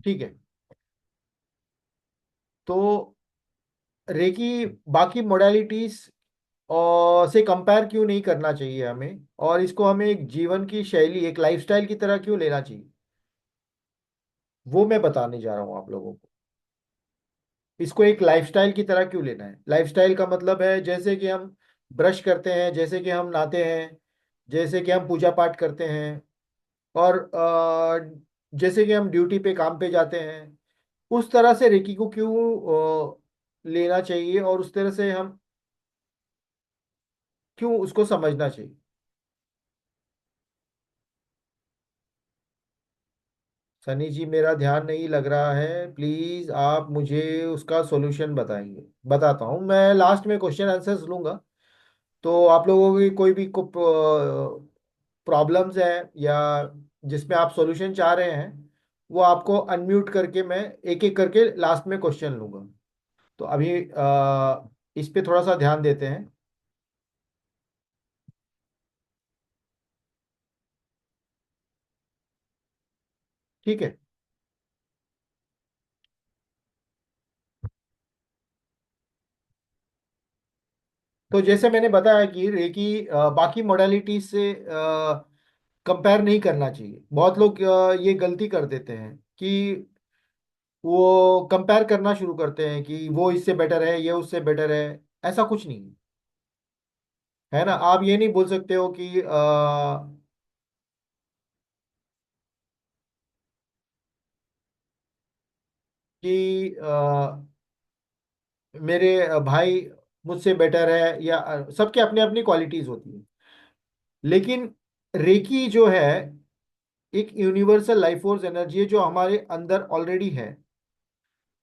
ठीक है। तो रेकी बाकी मोडालिटीज और से कंपेयर क्यों नहीं करना चाहिए हमें, और इसको हमें एक जीवन की शैली, एक लाइफस्टाइल की तरह क्यों लेना चाहिए, वो मैं बताने जा रहा हूँ आप लोगों को। इसको एक लाइफस्टाइल की तरह क्यों लेना है। लाइफस्टाइल का मतलब है जैसे कि हम ब्रश करते हैं, जैसे कि हम नहाते हैं, जैसे कि हम पूजा पाठ करते हैं, और जैसे कि हम ड्यूटी पे, काम पे जाते हैं, उस तरह से रेकी को क्यों लेना चाहिए, और उस तरह से हम क्यों उसको समझना चाहिए। सनी जी, मेरा ध्यान नहीं लग रहा है, प्लीज आप मुझे उसका सॉल्यूशन बताएंगे। बताता हूँ, मैं लास्ट में क्वेश्चन आंसर्स लूंगा। तो आप लोगों की कोई भी प्रॉब्लम्स है, या जिसमें आप सॉल्यूशन चाह रहे हैं, वो आपको अनम्यूट करके मैं एक एक करके लास्ट में क्वेश्चन लूंगा। तो अभी इस पे थोड़ा सा ध्यान देते हैं। ठीक है। तो जैसे मैंने बताया कि रेकी बाकी मोडालिटी से कंपेयर नहीं करना चाहिए। बहुत लोग ये गलती कर देते हैं कि वो कंपेयर करना शुरू करते हैं कि वो इससे बेटर है, ये उससे बेटर है। ऐसा कुछ नहीं है। है ना, आप ये नहीं बोल सकते हो कि मेरे भाई मुझसे बेटर है, या सबके अपने अपनी क्वालिटीज होती है। लेकिन रेकी जो है एक यूनिवर्सल लाइफ फोर्स एनर्जी है जो हमारे अंदर ऑलरेडी है।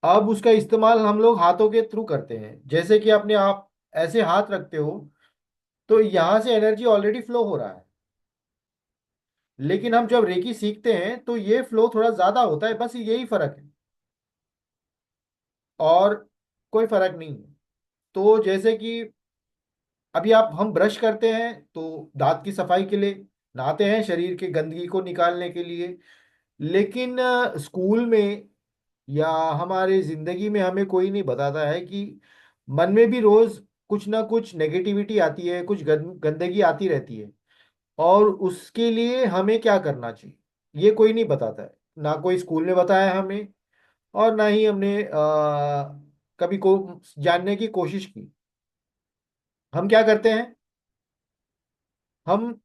अब उसका इस्तेमाल हम लोग हाथों के थ्रू करते हैं। जैसे कि अपने आप ऐसे हाथ रखते हो, तो यहाँ से एनर्जी ऑलरेडी फ्लो हो रहा है। लेकिन हम जब रेकी सीखते हैं तो ये फ्लो थोड़ा ज्यादा होता है, बस यही फर्क है, और कोई फर्क नहीं है। तो जैसे कि अभी आप हम ब्रश करते हैं तो दांत की सफाई के लिए, नहाते हैं शरीर के गंदगी को निकालने के लिए। लेकिन स्कूल में या हमारे जिंदगी में हमें कोई नहीं बताता है कि मन में भी रोज कुछ ना कुछ नेगेटिविटी आती है, कुछ गंदगी आती रहती है, और उसके लिए हमें क्या करना चाहिए, ये कोई नहीं बताता है। ना कोई स्कूल ने बताया हमें, और ना ही हमने कभी को जानने की कोशिश की। हम क्या करते हैं, हम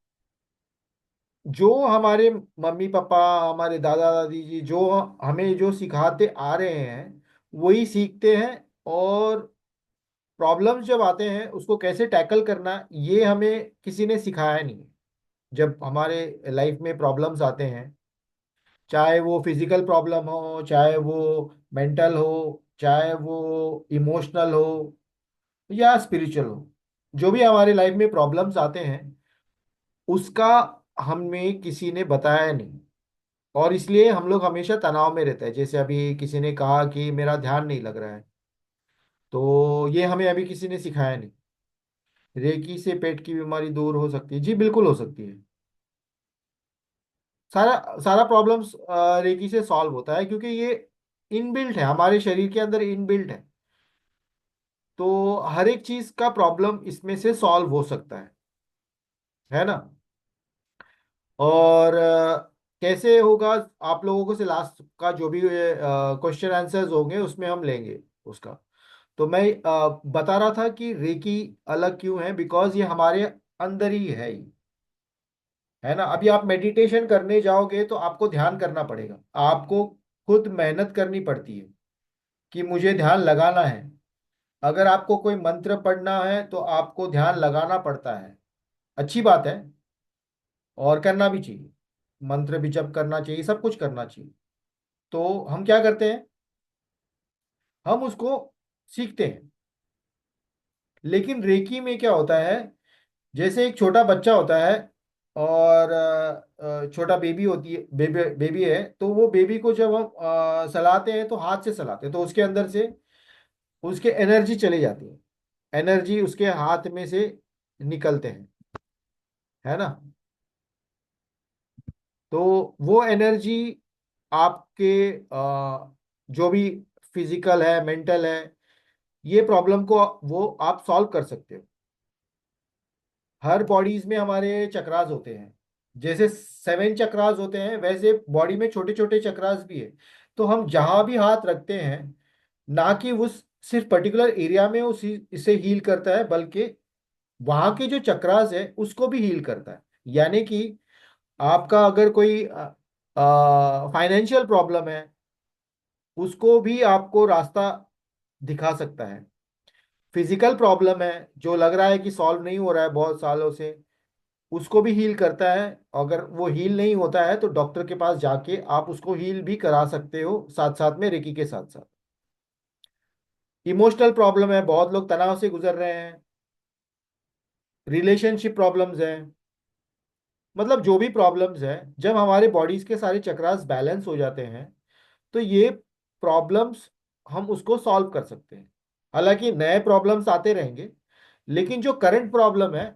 जो हमारे मम्मी पापा, हमारे दादा दादी जी जो हमें जो सिखाते आ रहे हैं, वही सीखते हैं। और प्रॉब्लम्स जब आते हैं उसको कैसे टैकल करना, ये हमें किसी ने सिखाया नहीं। जब हमारे लाइफ में प्रॉब्लम्स आते हैं, चाहे वो फिजिकल प्रॉब्लम हो, चाहे वो मेंटल हो, चाहे वो इमोशनल हो, या स्पिरिचुअल हो, जो भी हमारे लाइफ में प्रॉब्लम्स आते हैं, उसका हमें किसी ने बताया नहीं। और इसलिए हम लोग हमेशा तनाव में रहते हैं। जैसे अभी किसी ने कहा कि मेरा ध्यान नहीं लग रहा है, तो ये हमें अभी किसी ने सिखाया नहीं। रेकी से पेट की बीमारी दूर हो सकती है? जी बिल्कुल हो सकती है। सारा सारा प्रॉब्लम्स रेकी से सॉल्व होता है, क्योंकि ये इनबिल्ट है, हमारे शरीर के अंदर इनबिल्ट है। तो हर एक चीज का प्रॉब्लम इसमें से सॉल्व हो सकता है ना। और कैसे होगा, आप लोगों को से लास्ट का जो भी क्वेश्चन आंसर्स होंगे उसमें हम लेंगे उसका। तो मैं बता रहा था कि रेकी अलग क्यों है, बिकॉज ये हमारे अंदर ही है ना। अभी आप मेडिटेशन करने जाओगे तो आपको ध्यान करना पड़ेगा, आपको खुद मेहनत करनी पड़ती है कि मुझे ध्यान लगाना है। अगर आपको कोई मंत्र पढ़ना है तो आपको ध्यान लगाना पड़ता है। अच्छी बात है, और करना भी चाहिए। मंत्र भी जप करना चाहिए, सब कुछ करना चाहिए। तो हम क्या करते हैं, हम उसको सीखते हैं। लेकिन रेकी में क्या होता है, जैसे एक छोटा बच्चा होता है, और छोटा बेबी होती है, बेबी बेबी है, तो वो बेबी को जब हम सलाते हैं तो हाथ से सलाते हैं, तो उसके अंदर से उसके एनर्जी चली जाती है। एनर्जी उसके हाथ में से निकलते हैं, है ना। तो वो एनर्जी आपके जो भी फिजिकल है, मेंटल है, ये प्रॉब्लम को वो आप सॉल्व कर सकते हो। हर बॉडीज में हमारे चक्रास होते हैं। जैसे 7 चक्रास होते हैं, वैसे बॉडी में छोटे छोटे चक्रास भी है। तो हम जहां भी हाथ रखते हैं, ना कि उस सिर्फ पर्टिकुलर एरिया में उसी इसे हील करता है, बल्कि वहां के जो चक्रास है उसको भी हील करता है। यानी कि आपका अगर कोई फाइनेंशियल प्रॉब्लम है, उसको भी आपको रास्ता दिखा सकता है। फिजिकल प्रॉब्लम है जो लग रहा है कि सॉल्व नहीं हो रहा है बहुत सालों से, उसको भी हील करता है। अगर वो हील नहीं होता है तो डॉक्टर के पास जाके आप उसको हील भी करा सकते हो, साथ साथ में रेकी के साथ साथ। इमोशनल प्रॉब्लम है, बहुत लोग तनाव से गुजर रहे हैं। रिलेशनशिप प्रॉब्लम्स हैं। मतलब जो भी प्रॉब्लम्स है, जब हमारे बॉडीज के सारे चक्रास बैलेंस हो जाते हैं, तो ये प्रॉब्लम्स हम उसको सॉल्व कर सकते हैं। हालांकि नए प्रॉब्लम्स आते रहेंगे, लेकिन जो करंट प्रॉब्लम है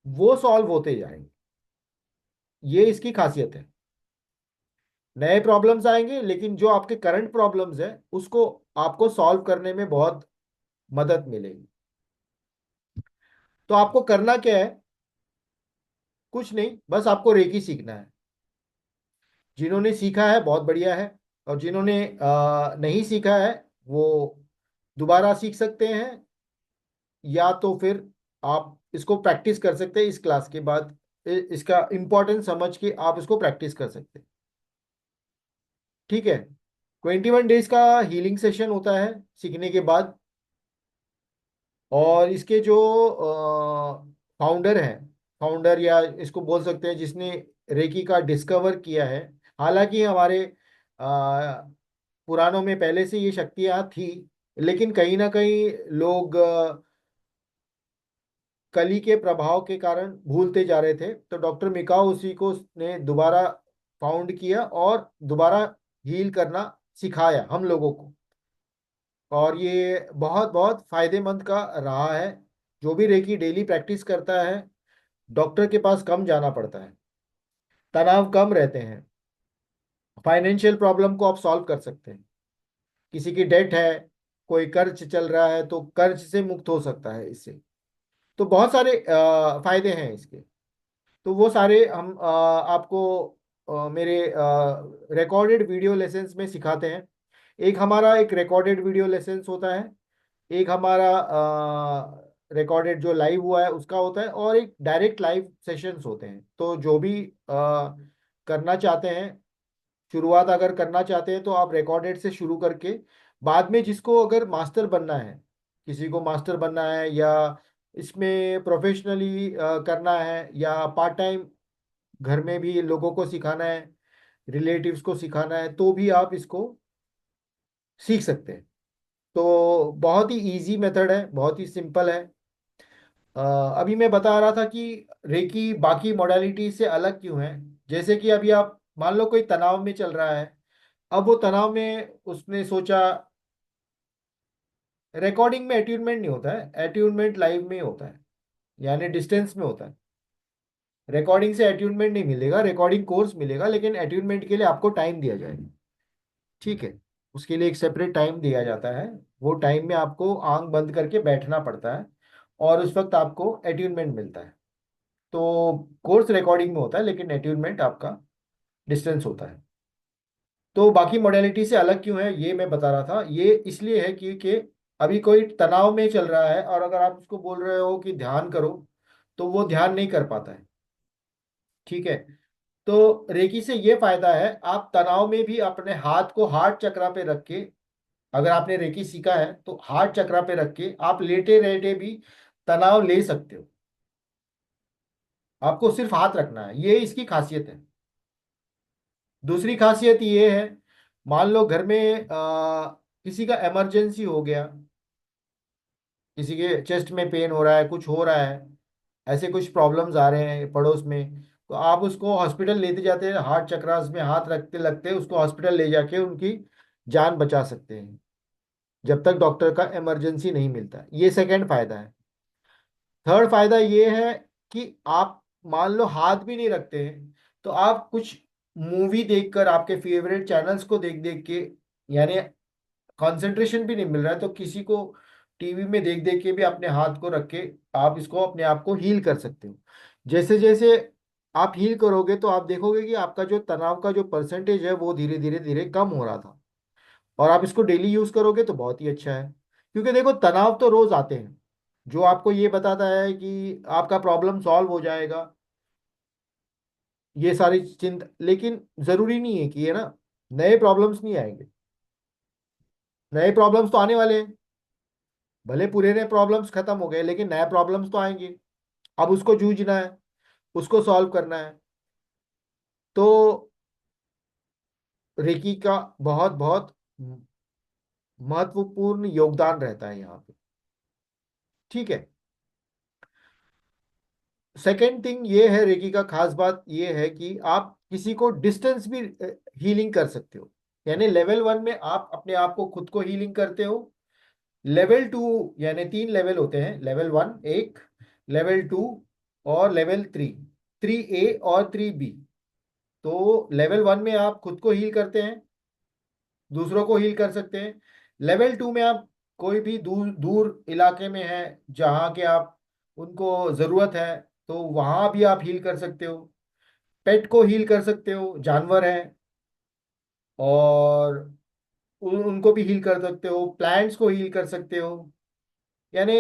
वो सॉल्व होते जाएंगे। ये इसकी खासियत है। नए प्रॉब्लम्स आएंगे, लेकिन जो आपके करंट प्रॉब्लम्स है उसको आपको सॉल्व करने में बहुत मदद मिलेगी। तो आपको करना क्या है? कुछ नहीं, बस आपको रेकी सीखना है। जिन्होंने सीखा है बहुत बढ़िया है, और जिन्होंने नहीं सीखा है वो दोबारा सीख सकते हैं, या तो फिर आप इसको प्रैक्टिस कर सकते हैं इस क्लास के बाद। इसका इम्पोर्टेंस समझ के आप इसको प्रैक्टिस कर सकते हैं। ठीक है। 21 डेज का हीलिंग सेशन होता है सीखने के बाद। और इसके जो फाउंडर हैं, फाउंडर या इसको बोल सकते हैं जिसने रेकी का डिस्कवर किया है, हालांकि हमारे पुराणों में पहले से ये शक्तियाँ थी, लेकिन कहीं ना कहीं लोग कली के प्रभाव के कारण भूलते जा रहे थे। तो डॉक्टर मिकाओ उसी को ने दोबारा फाउंड किया और दोबारा हील करना सिखाया हम लोगों को। और ये बहुत बहुत फायदेमंद का रहा है। जो भी रेकी डेली प्रैक्टिस करता है, डॉक्टर के पास कम जाना पड़ता है, तनाव कम रहते हैं, फाइनेंशियल प्रॉब्लम को आप सॉल्व कर सकते हैं। किसी की डेट है, कोई कर्ज चल रहा है, तो कर्ज से मुक्त हो सकता है इससे। तो बहुत सारे फायदे हैं इसके। तो वो सारे हम आपको मेरे रिकॉर्डेड वीडियो लेसन्स में सिखाते हैं। एक हमारा एक रिकॉर्डेड वीडियो लेसन्स होता है, एक हमारा रिकॉर्डेड जो लाइव हुआ है उसका होता है, और एक डायरेक्ट लाइव सेशंस होते हैं। तो जो भी करना चाहते हैं, शुरुआत अगर करना चाहते हैं, तो आप रिकॉर्डेड से शुरू करके बाद में जिसको अगर मास्टर बनना है, किसी को मास्टर बनना है, या इसमें प्रोफेशनली करना है, या पार्ट टाइम घर में भी लोगों को सिखाना है, रिलेटिव्स को सिखाना है, तो भी आप इसको सीख सकते हैं। तो बहुत ही इजी मेथड है, बहुत ही सिंपल है। अ, अभी मैं बता रहा था कि रेकी बाकी मोडालिटी से अलग क्यों है। जैसे कि अभी आप मान लो कोई तनाव में चल रहा है, अब वो तनाव में उसने सोचा, रिकॉर्डिंग में अट्यूनमेंट नहीं होता है, अट्यूनमेंट लाइव में होता है, यानी डिस्टेंस में होता है। रिकॉर्डिंग से अट्यूनमेंट नहीं मिलेगा, रिकॉर्डिंग कोर्स मिलेगा, लेकिन अट्यूनमेंट के लिए आपको टाइम दिया जाएगा। ठीक है। उसके लिए एक सेपरेट टाइम दिया जाता है। वो टाइम में आपको आंख बंद करके बैठना पड़ता है, और उस वक्त आपको अट्यूनमेंट मिलता है। तो कोर्स रिकॉर्डिंग में होता है, लेकिन अट्यूनमेंट आपका डिस्टेंस होता है। तो बाकी मोडेलिटी से अलग क्यों है ये मैं बता रहा था। ये इसलिए है क्योंकि अभी कोई तनाव में चल रहा है, और अगर आप उसको बोल रहे हो कि ध्यान करो, तो वो ध्यान नहीं कर पाता है। ठीक है। तो रेकी से ये फायदा है, आप तनाव में भी अपने हाथ को हार्ट चक्रा पे रख के, अगर आपने रेकी सीखा है तो हार्ट चक्रा पे रख के आप लेटे लेटे भी तनाव ले सकते हो। आपको सिर्फ हाथ रखना है, ये इसकी खासियत है। दूसरी खासियत ये है, मान लो घर में किसी का इमरजेंसी हो गया, किसी के चेस्ट में पेन हो रहा है, कुछ हो रहा है, ऐसे कुछ प्रॉब्लम्स आ रहे हैं पड़ोस में, तो आप उसको हॉस्पिटल लेते जाते हैं, हार्ट चक्रास में हाथ रखते लगते उसको हॉस्पिटल ले जाके उनकी जान बचा सकते हैं, जब तक डॉक्टर का इमरजेंसी नहीं मिलता। ये सेकंड फायदा है। थर्ड फायदा ये है कि आप मान लो हाथ भी नहीं रखते हैं, तो आप कुछ मूवी देखकर, आपके फेवरेट चैनल्स को देख देख के, यानी कंसंट्रेशन भी नहीं मिल रहा है, तो किसी को टीवी में देख देख के भी अपने हाथ को रख के आप इसको अपने आप को हील कर सकते हो। जैसे जैसे आप हील करोगे तो आप देखोगे कि आपका जो तनाव का जो परसेंटेज है वो धीरे धीरे धीरे कम हो रहा था। और आप इसको डेली यूज करोगे तो बहुत ही अच्छा है। क्योंकि देखो, तनाव तो रोज आते हैं, जो आपको ये बताता है कि आपका प्रॉब्लम सॉल्व हो जाएगा, ये सारी चिंता, लेकिन जरूरी नहीं है कि, है ना, नए प्रॉब्लम्स नहीं आएंगे। नए प्रॉब्लम्स तो आने वाले हैं, भले पुराने प्रॉब्लम्स खत्म हो गए लेकिन नए प्रॉब्लम्स तो आएंगे। अब उसको जूझना है, उसको सॉल्व करना है। तो रेकी का बहुत बहुत महत्वपूर्ण योगदान रहता है यहाँ पे। ठीक है। सेकेंड थिंग ये है, रेकी का खास बात ये है कि आप किसी को डिस्टेंस भी हीलिंग कर सकते हो। यानी लेवल 1 में आप अपने आप को खुद को हीलिंग करते हो। लेवल 2, यानी 3 लेवल होते हैं, लेवल 1 एक, लेवल 2 और लेवल 3, 3A और 3B। तो लेवल 1 में आप खुद को हील करते हैं, दूसरों को हील कर सकते हैं। लेवल 2 में आप कोई भी दूर दूर इलाके में है जहाँ के आप उनको ज़रूरत है, तो वहाँ भी आप हील कर सकते हो। पेट को हील कर सकते हो, जानवर हैं, और उनको भी हील कर सकते हो, प्लांट्स को हील कर सकते हो। यानी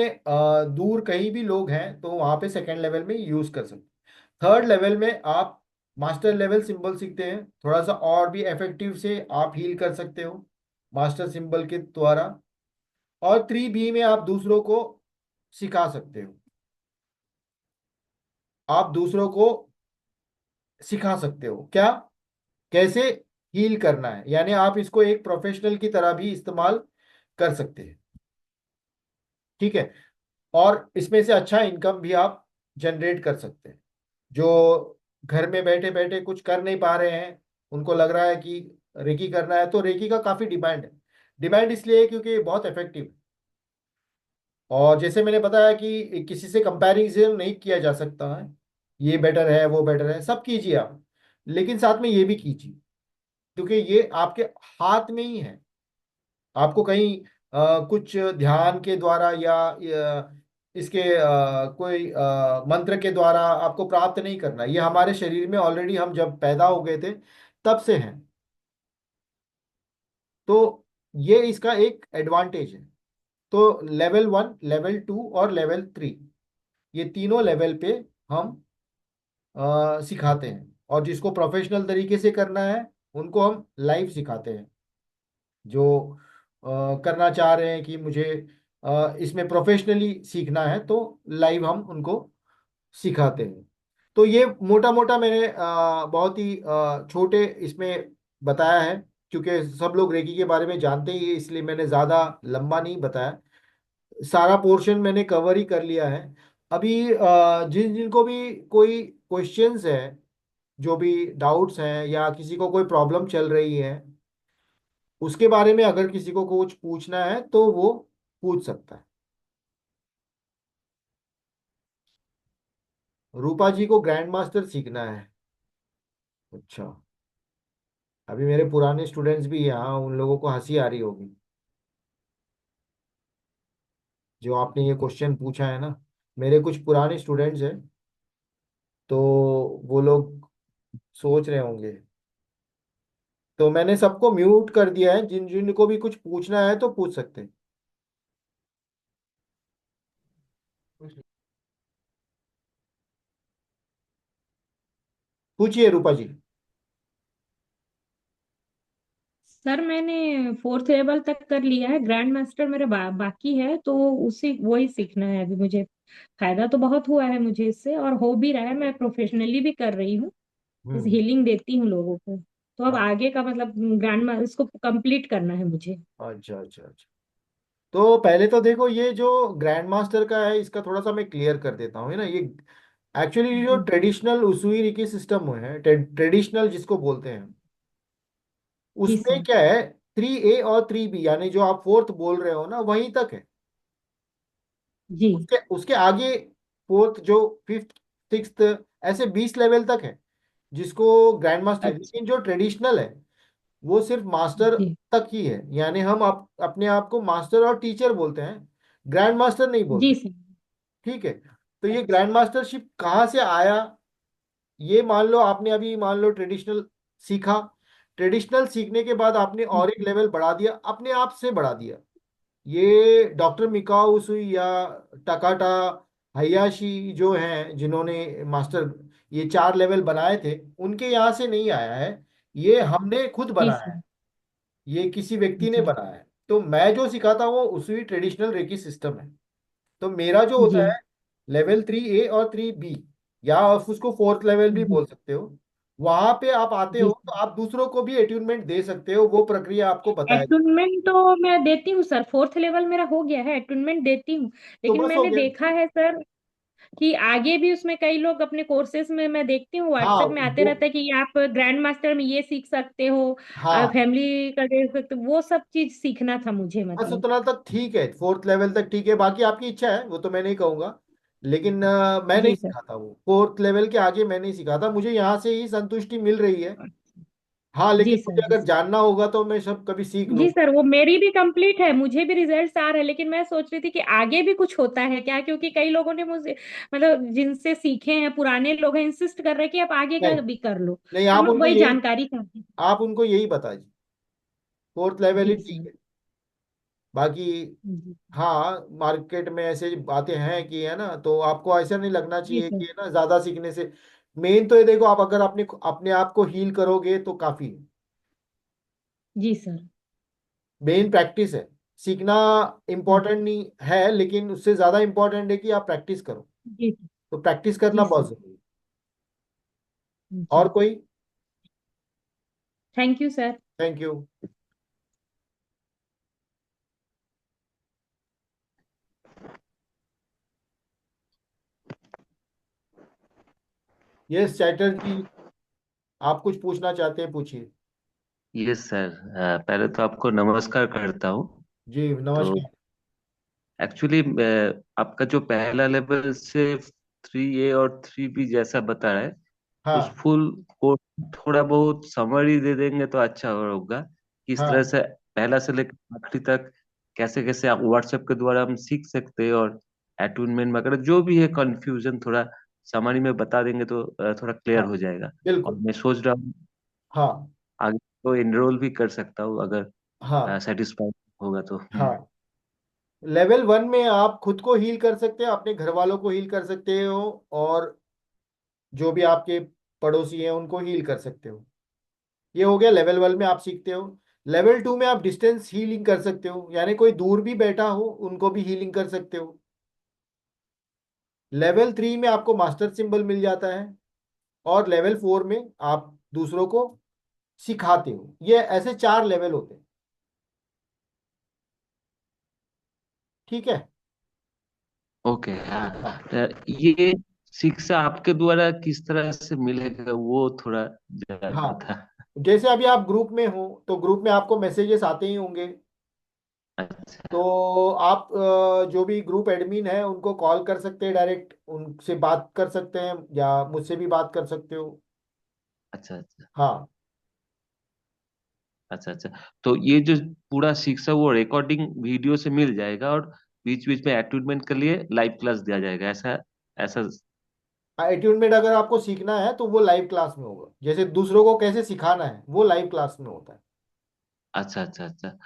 दूर कहीं भी लोग हैं तो वहाँ पे सेकेंड लेवल में यूज़ कर सकते हो। थर्ड लेवल में आप मास्टर लेवल सिंबल सीखते हैं, थोड़ा सा और भी इफेक्टिव से आप हील कर सकते हो मास्टर सिंबल के द्वारा। और 3B में आप दूसरों को सिखा सकते हो, आप दूसरों को सिखा सकते हो क्या, कैसे हील करना है। यानी आप इसको एक प्रोफेशनल की तरह भी इस्तेमाल कर सकते हैं। ठीक है। और इसमें से अच्छा इनकम भी आप जनरेट कर सकते हैं। जो घर में बैठे बैठे कुछ कर नहीं पा रहे हैं, उनको लग रहा है कि रेकी करना है, तो रेकी का काफी डिमांड है। डिमांड इसलिए है क्योंकि ये बहुत इफेक्टिव है। और जैसे मैंने बताया कि किसी से कंपैरिजन नहीं किया जा सकता है, ये बेटर है वो बेटर है, सब कीजिए आप, लेकिन साथ में ये भी कीजिए, क्योंकि ये आपके हाथ में ही है। आपको कहीं कुछ ध्यान के द्वारा या इसके कोई मंत्र के द्वारा आपको प्राप्त नहीं करना, ये हमारे शरीर में ऑलरेडी हम जब पैदा हो गए थे तब से हैं। तो ये इसका एक एडवांटेज है। तो लेवल 1, लेवल 2 और लेवल 3, ये तीनों लेवल पे हम सिखाते हैं। और जिसको प्रोफेशनल तरीके से करना है उनको हम लाइव सिखाते हैं। जो करना चाह रहे हैं कि मुझे इसमें प्रोफेशनली सीखना है, तो लाइव हम उनको सिखाते हैं। तो ये मोटा मोटा मैंने बहुत ही छोटे इसमें बताया है, क्योंकि सब लोग रेकी के बारे में जानते ही है, इसलिए मैंने ज़्यादा लंबा नहीं बताया। सारा पोर्शन मैंने कवर ही कर लिया है। अभी जिन जिनको भी कोई क्वेश्चंस है, जो भी डाउट्स हैं या किसी को कोई प्रॉब्लम चल रही है, उसके बारे में अगर किसी को कुछ पूछना है तो वो पूछ सकता है। रूपा जी को ग्रैंड मास्टर सीखना है। अच्छा। अभी मेरे पुराने स्टूडेंट्स भी यहाँ, उन लोगों को हंसी आ रही होगी जो आपने ये क्वेश्चन पूछा है ना। मेरे कुछ पुराने स्टूडेंट्स हैं, तो वो लोग सोच रहे होंगे। तो मैंने सबको म्यूट कर दिया है, जिन जिन को भी कुछ पूछना है तो पूछ सकते हैं। पूछिए रूपा जी। सर मैंने फोर्थ लेवल तक कर लिया है, ग्रैंड मास्टर मेरा बाकी है, तो उसी वही सीखना है अभी मुझे। फायदा तो बहुत हुआ है मुझे इससे, और हो भी रहा है, मैं प्रोफेशनली भी कर रही हूँ, इस हम्म। हीलिंग देती हूँ लोगों को। तो अब हाँ। आगे का मतलब ग्रैंड इसको कंप्लीट करना है मुझे। अच्छा अच्छा अच्छा। तो पहले तो देखो, ये जो ग्रैंड मास्टर का है इसका थोड़ा सा मैं क्लियर कर देता हूँ, है ना। ये एक्चुअली जो जी। ट्रेडिशनल उसूई रिकी सिस्टम है, ट्रेडिशनल जिसको बोलते हैं, जी उसमें सर। क्या है, 3A और 3B, यानी जो आप फोर्थ बोल रहे हो ना, वहीं तक है। जी। उसके उसके आगे फोर्थ, जो फिफ्थ, सिक्स्थ, ऐसे 20 लेवल तक है। जिसको ग्रैंड मास्टर, अच्छा। लेकिन जो ट्रेडिशनल है वो सिर्फ मास्टर जी। तक ही है। यानी हम अपने आप को मास्टर और टीचर बोलते हैं, ग्रैंड मास्टर नहीं जी बोलते। सर। ठीक है। तो ये अच्छा। ग्रैंड मास्टरशिप कहाँ से आया? ये मान लो आपने अभी मान लो ट्रेडिशनल सीखा, ट्रेडिशनल सीखने के बाद आपने और एक लेवल बढ़ा दिया, अपने आप से बढ़ा दिया। ये डॉक्टर मिकाओ उसुई या टकाटा हयाशी जो हैं जिन्होंने मास्टर ये 4 लेवल बनाए थे, उनके यहाँ से नहीं आया है। ये हमने खुद जी बनाया है, सर। ये किसी व्यक्ति ने जी। बनाया है। तो मैं जो सिखाता हूँ वो उसी ट्रेडिशनल रेकी सिस्टम है। तो मेरा जो होता जी। है लेवल 3A और 3B, या आप उसको फोर्थ लेवल भी जी। बोल सकते हो। वहां पे आप आते जी हो सर। तो आप दूसरों को भी एट्यूनमेंट दे सकते हो, वो प्रक्रिया आपको बताएगी। एटुनमेंट तो मैं देती हूँ सर, फोर्थ लेवल मेरा हो गया है, एटुनमेंट देती हूँ। तो लेकिन बस हो मैंने गया। देखा है सर कि आगे भी उसमें कई लोग अपने कोर्सेज में, मैं देखती हूँ हाँ व्हाट्सएप में आते वो, रहता है कि आप ग्रैंड मास्टर में ये सीख सकते हो, हाँ फैमिली का देख सकते हो, वो सब चीज सीखना था मुझे बस मतलब। उतना तक ठीक है, फोर्थ लेवल तक ठीक है, बाकी आपकी इच्छा है वो तो मैं नहीं कहूंगा। लेकिन मैं नहीं जी सर। सिखाता हूँ फोर्थ लेवल के आगे, मैं नहीं सिखाता, मुझे यहाँ से ही संतुष्टि मिल रही है। हाँ जी लेकिन सर। मुझे जी अगर सर। जानना होगा तो मैं सब कभी सीख जी लूंगा। सर, वो मेरी भी कंप्लीट है, मुझे भी रिजल्ट्स आ रहे हैं, लेकिन मैं सोच रही थी कि आगे भी कुछ होता है क्या, क्योंकि कई लोगों ने मुझे, मतलब जिनसे सीखे हैं पुराने लोग हैं, इंसिस्ट कर रहे हैं कि आप आगे का नहीं भी कर लो। नहीं, तो आप मैं उनको वही यही, जानकारी चाहती थी। आप उनको यही बताइए, फोर्थ लेवल ही जी ठीक सर। है। बाकी जी। हाँ, मार्केट में ऐसे बातें हैं कि है ना, तो आपको ऐसा नहीं लगना जी चाहिए सर। कि है ना ज्यादा सीखने से। मेन तो ये देखो, आप अगर अपने अपने आप को हील करोगे तो काफी है। जी सर। मेन प्रैक्टिस है, सीखना जी। इम्पोर्टेंट नहीं है, लेकिन उससे ज्यादा इम्पोर्टेंट है कि आप प्रैक्टिस करो। जी। तो प्रैक्टिस करना जी बहुत सर। जरूरी है। और जी। कोई? Thank you sir. Thank you. Yes Chatterjee, आप कुछ पूछना चाहते हैं, पूछिए। Yes sir. पहले तो आपको नमस्कार करता हूँ। जी तो नमस्कार। एक्चुअली आपका जो पहला लेवल से 3A और 3B जैसा बता रहा है, उस हाँ फुल को थोड़ा बहुत समरी दे देंगे तो अच्छा होगा। किस तरह हाँ से पहला से लेकर आखिरी तक कैसे कैसे आप व्हाट्सएप के द्वारा हम सीख सकते हैं, और अटूनमेंट वगैरह जो भी है कंफ्यूजन थोड़ा समरी में बता देंगे तो थोड़ा क्लियर हाँ हो जाएगा। और बिल्कुल। मैं सोच रहा हूँ हाँ आगे तो एनरोल भी कर सकता हूँ अगर हाँ सेटिस्फाइड होगा तो। हाँ। लेवल 1 में आप खुद को हील कर सकते हैं, अपने घर वालों को हील कर सकते हो, और जो भी आपके पड़ोसी हैं उनको हील कर सकते हो। ये हो गया लेवल 1 में आप सीखते हो। लेवल 2 में आप डिस्टेंस हीलिंग कर सकते हो, यानी कोई दूर भी बैठा हो उनको भी हीलिंग कर सकते हो। लेवल 3 में आपको मास्टर सिंबल मिल जाता है, और लेवल 4 में आप दूसरों को सिखाते हो। ये ऐसे 4 लेवल होते हैं। ठीक है। ओके हाँ। हाँ ये शिक्षा आपके द्वारा किस तरह से मिलेगा वो थोड़ा जानना हाँ। था। जैसे अभी आप ग्रुप में हो तो ग्रुप में आपको मैसेजेस आते ही होंगे। अच्छा तो आप जो भी ग्रुप एडमिन है उनको कॉल कर सकते हैं, डायरेक्ट उनसे बात कर सकते हैं, या मुझसे भी बात कर सकते हो। अच्छा अच्छा। हाँ अच्छा अच्छा। तो ये जो पूरा शिक्षा वो रिकॉर्डिंग वीडियो से मिल जाएगा, और बीच बीच में अटूनमेंट के लिए लाइव क्लास दिया जाएगा ऐसा ऐसा। अट्यूनमेंट अगर आपको सीखना है तो वो लाइव क्लास में होगा, जैसे दूसरों को कैसे सिखाना है वो लाइव क्लास में होता है। अच्छा अच्छा अच्छा।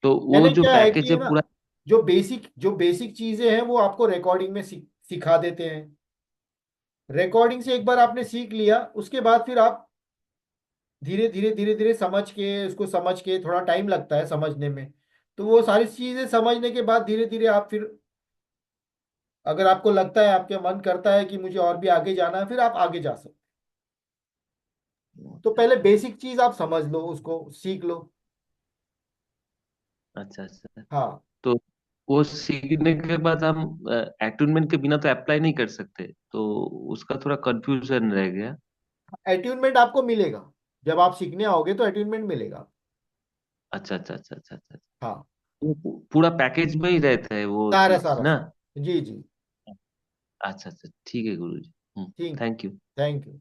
तो वो यानी जो क्या है कि पैकेज है है ना, पूरा। जो बेसिक चीजें हैं वो आपको रिकॉर्डिंग में सिखा देते हैं। रिकॉर्डिंग से एक बार आपने सीख लिया, उसके बाद फिर आप धीरे धीरे धीरे धीरे समझ के, उसको समझ के थोड़ा टाइम लगता है समझने में। तो वो सारी चीजें समझने के बाद धीरे धीरे आप फिर, अगर आपको लगता है, आपके मन करता है कि मुझे और भी आगे जाना है, फिर आप आगे जा सकते हैं। तो अच्छा पहले अच्छा बेसिक चीज आप समझ लो, उसको सीख लो। अच्छा अच्छा। हाँ। तो वो सीखने के बाद हम अटूनमेंट के बिना तो अप्लाई नहीं कर सकते, तो उसका थोड़ा कंफ्यूजन रह गया। अट्यूनमेंट आपको मिलेगा, जब आप सीखने आओगे तो अट्यूनमेंट मिलेगा। अच्छा अच्छा अच्छा अच्छा अच्छा। हाँ वो पूरा पैकेज में ही रहता है वो सारा चीज सारा ना। सारा, जी जी। अच्छा अच्छा ठीक है गुरु जी। ठीक। Thank you. Thank you.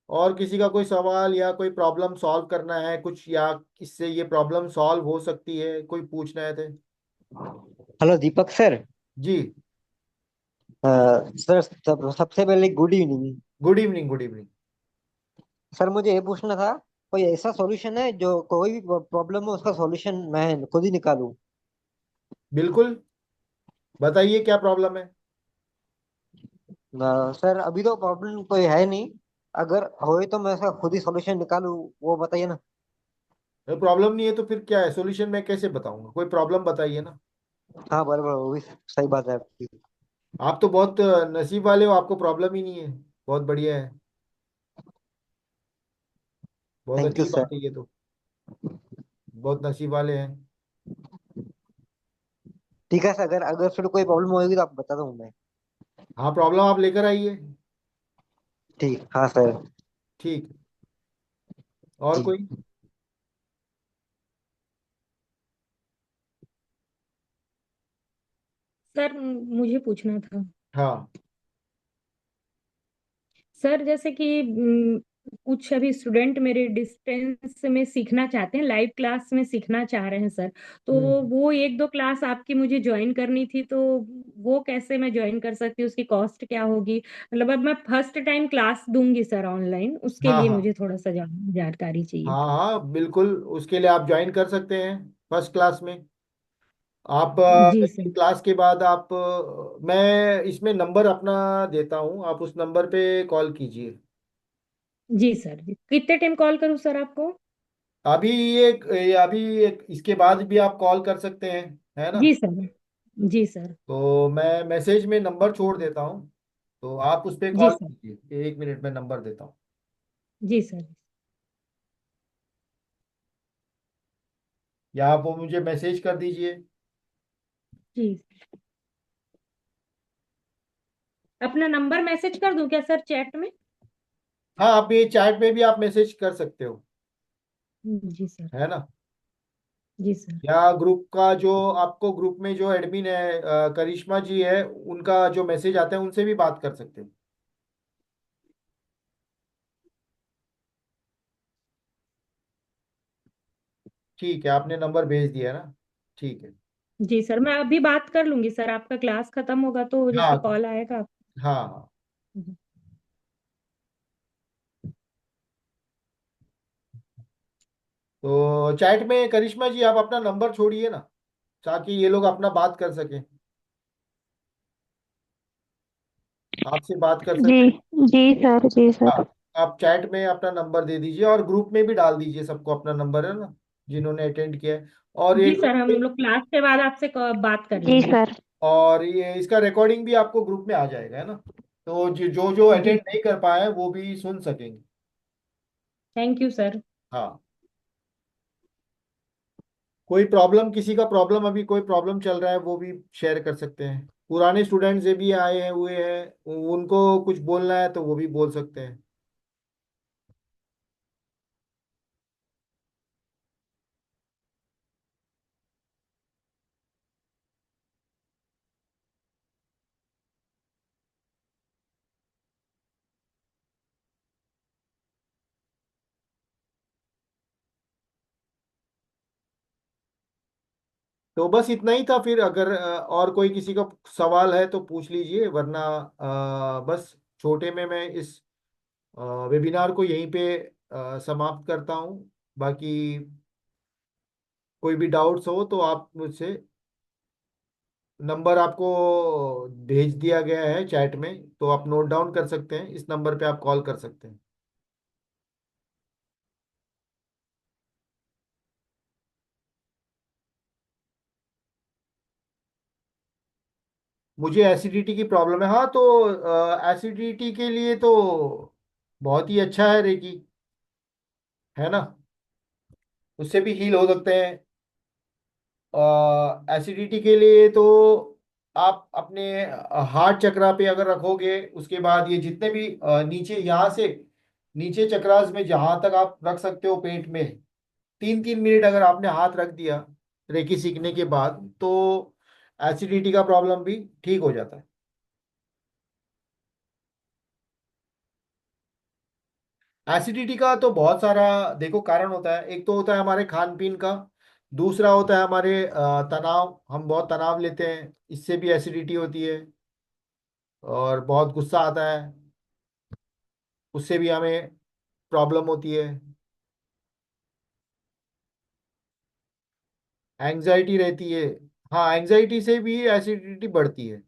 और किसी का कोई सवाल या कोई प्रॉब्लम सॉल्व करना है कुछ, या इससे ये प्रॉब्लम सॉल्व हो सकती है, कोई पूछना है थे? हेलो दीपक सर। जी। सर सबसे पहले good evening. Good evening, good evening. Sir मुझे ये पूछना था, कोई ऐसा सॉल्यूशन है जो कोई भी प्रॉब्लम हो उसका सॉल्यूशन मैं खुद ही निकालूं? बिल्कुल, बताइए क्या प्रॉब्लम है। सर अभी तो प्रॉब्लम कोई है नहीं, अगर होए तो मैं उसका खुद ही सॉल्यूशन निकालूं, वो बताइए ना। प्रॉब्लम नहीं है तो फिर क्या है, सॉल्यूशन मैं कैसे बताऊंगा, कोई प्रॉब्लम बताइए ना। हाँ बराबर, वो भी सही बात है आपकी। आप तो बहुत नसीब वाले हो, आपको प्रॉब्लम ही नहीं है। बहुत बढ़िया है। बहुत थैंक यू अच्छी सर। बात है ये तो। बहुत नसीब वाले हैं। ठीक है सर, अगर अगर फिर कोई प्रॉब्लम होगी तो आप बता दूँ मैं। हाँ, प्रॉब्लम आप लेकर आइए। ठीक, हाँ सर। ठीक। और जी। कोई? सर मुझे पूछना था। हाँ। सर जैसे कि कुछ अभी स्टूडेंट मेरे डिस्टेंस में सीखना चाहते हैं, लाइव क्लास में सीखना चाह रहे हैं सर। तो हम्म। वो एक दो क्लास आपकी मुझे ज्वाइन करनी थी, तो वो कैसे मैं ज्वाइन कर सकती हूँ, उसकी कॉस्ट क्या होगी? मतलब अब मैं फर्स्ट टाइम क्लास दूंगी सर ऑनलाइन, उसके हाँ लिए हाँ मुझे थोड़ा सा जानकारी चाहिए। हाँ हाँ, बिल्कुल उसके लिए आप ज्वाइन कर सकते हैं फर्स्ट क्लास में। आप जी सर। क्लास के बाद आप मैं इसमें नंबर अपना देता हूँ, आप उस नंबर पे कॉल कीजिए। जी सर, कितने टाइम कॉल करूँ सर आपको? अभी इसके बाद भी आप कॉल कर सकते हैं, है ना? जी सर। जी सर। तो मैं मैसेज में नंबर छोड़ देता हूँ, तो आप उस पर जी कॉल सर। कीजिए। 1 मिनट में नंबर देता हूँ। जी सर। या आप वो मुझे मैसेज कर दीजिए। जी। अपना नंबर मैसेज कर दूं क्या सर चैट में? हाँ, आप ये चैट में भी आप मैसेज कर सकते हो, जी सर। है ना? जी सर। या ग्रुप का जो आपको ग्रुप में जो एडमिन है करिश्मा जी है, उनका जो मैसेज आता है उनसे भी बात कर सकते हो। ठीक है, आपने नंबर भेज दिया ना? ठीक है। जी सर, मैं अभी बात कर लूंगी सर, आपका क्लास खत्म होगा तो जैसे हाँ कॉल आएगा। हाँ हाँ। तो चैट में करिश्मा जी आप अपना नंबर छोड़िए ना, ताकि ये लोग अपना बात कर सकें, आपसे बात कर जी। सकें। जी सर, जी सर। हाँ, आप चैट में अपना नंबर दे दीजिए और ग्रुप में भी डाल दीजिए, सबको अपना नंबर है ना, जिन्होंने अटेंड किया है। और जी एक सर, हम लोग क्लास के बाद आपसे बात कर जी लेंगे। सर। और ये इसका रिकॉर्डिंग भी आपको ग्रुप में आ जाएगा, है ना? तो जो जो जी अटेंड सर। नहीं कर पाए हैं, वो भी सुन सकेंगे। Thank you sir. हाँ। कोई प्रॉब्लम, किसी का प्रॉब्लम, अभी कोई प्रॉब्लम चल रहा है, वो भी शेयर कर सकते हैं। पुराने स्टूडेंट्स ये भी आए हैं हुए हैं, उनको कुछ बोलना है तो वो भी बोल सकते हैं। तो बस इतना ही था। फिर अगर और कोई किसी का सवाल है तो पूछ लीजिए, वरना बस छोटे में मैं इस वेबिनार को यहीं पे समाप्त करता हूँ। बाकी कोई भी डाउट्स हो तो आप मुझसे, नंबर आपको भेज दिया गया है चैट में, तो आप नोट डाउन कर सकते हैं, इस नंबर पे आप कॉल कर सकते हैं। मुझे एसिडिटी की प्रॉब्लम है, हाँ, तो एसिडिटी के लिए तो बहुत ही अच्छा है रेकी, है ना? उससे भी हील हो सकते हैं। एसिडिटी के लिए तो आप अपने हार्ट चक्रा पे अगर रखोगे, उसके बाद ये जितने भी नीचे, यहाँ से नीचे चक्रास में जहां तक आप रख सकते हो पेट में, 3-3 मिनट अगर आपने हाथ रख दिया रेकी सीखने के बाद, तो एसिडिटी का प्रॉब्लम भी ठीक हो जाता है। एसिडिटी का तो बहुत सारा देखो कारण होता है। एक तो होता है हमारे खान पीन का, दूसरा होता है हमारे तनाव। हम बहुत तनाव लेते हैं, इससे भी एसिडिटी होती है। और बहुत गुस्सा आता है, उससे भी हमें प्रॉब्लम होती है। एंजाइटी रहती है, हाँ एंजाइटी से भी एसिडिटी बढ़ती है।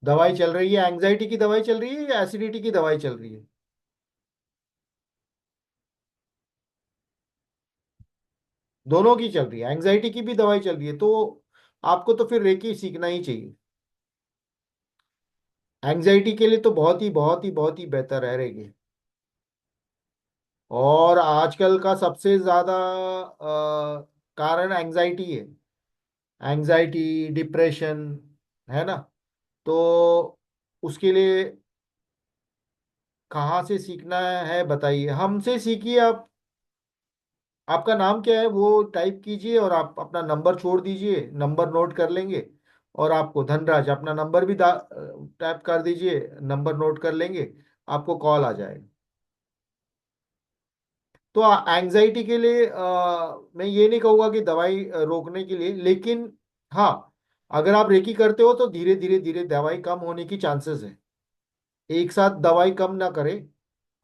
दवाई चल रही है, एंजाइटी की दवाई चल रही है या एसिडिटी की दवाई चल रही है? दोनों की चल रही है, एंजाइटी की भी दवाई चल रही है। तो आपको तो फिर रेकी सीखना ही चाहिए। एंजाइटी के लिए तो बहुत ही बहुत ही बहुत ही बेहतर है रेकी। और आजकल का सबसे ज्यादा कारण एंजाइटी है। एंजाइटी, डिप्रेशन, है ना? तो उसके लिए कहाँ से सीखना है बताइए, हमसे सीखिए आप। आपका नाम क्या है वो टाइप कीजिए और आप अपना नंबर छोड़ दीजिए, नंबर नोट कर लेंगे। और आपको धनराज अपना नंबर भी टाइप कर दीजिए, नंबर नोट कर लेंगे, आपको कॉल आ जाएगा। तो एंजाइटी के लिए मैं ये नहीं कहूँगा कि दवाई रोकने के लिए, लेकिन हाँ, अगर आप रेकी करते हो तो धीरे धीरे धीरे दवाई कम होने की चांसेस है। एक साथ दवाई कम ना करें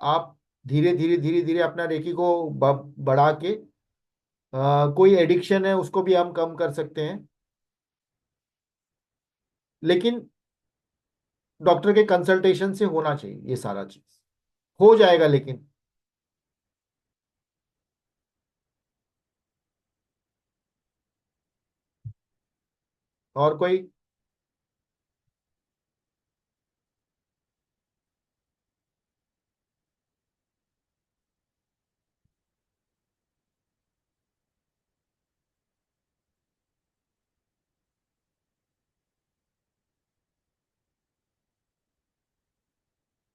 आप, धीरे धीरे धीरे धीरे अपना रेकी को बढ़ा के कोई एडिक्शन है उसको भी हम कम कर सकते हैं। लेकिन डॉक्टर के कंसल्टेशन से होना चाहिए ये सारा चीज, हो जाएगा लेकिन। और कोई?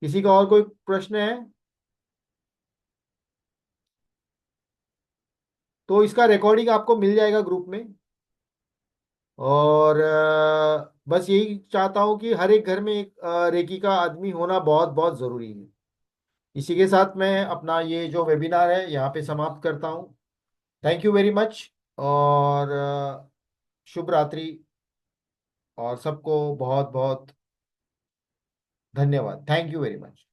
किसी का और कोई प्रश्न है? तो इसका रिकॉर्डिंग आपको मिल जाएगा ग्रुप में। और बस यही चाहता हूँ कि हर एक घर में एक रेकी का आदमी होना बहुत बहुत जरूरी है। इसी के साथ मैं अपना ये जो वेबिनार है यहाँ पे समाप्त करता हूँ। Thank you very much. और शुभ रात्रि। और सबको बहुत बहुत धन्यवाद। Thank you very much.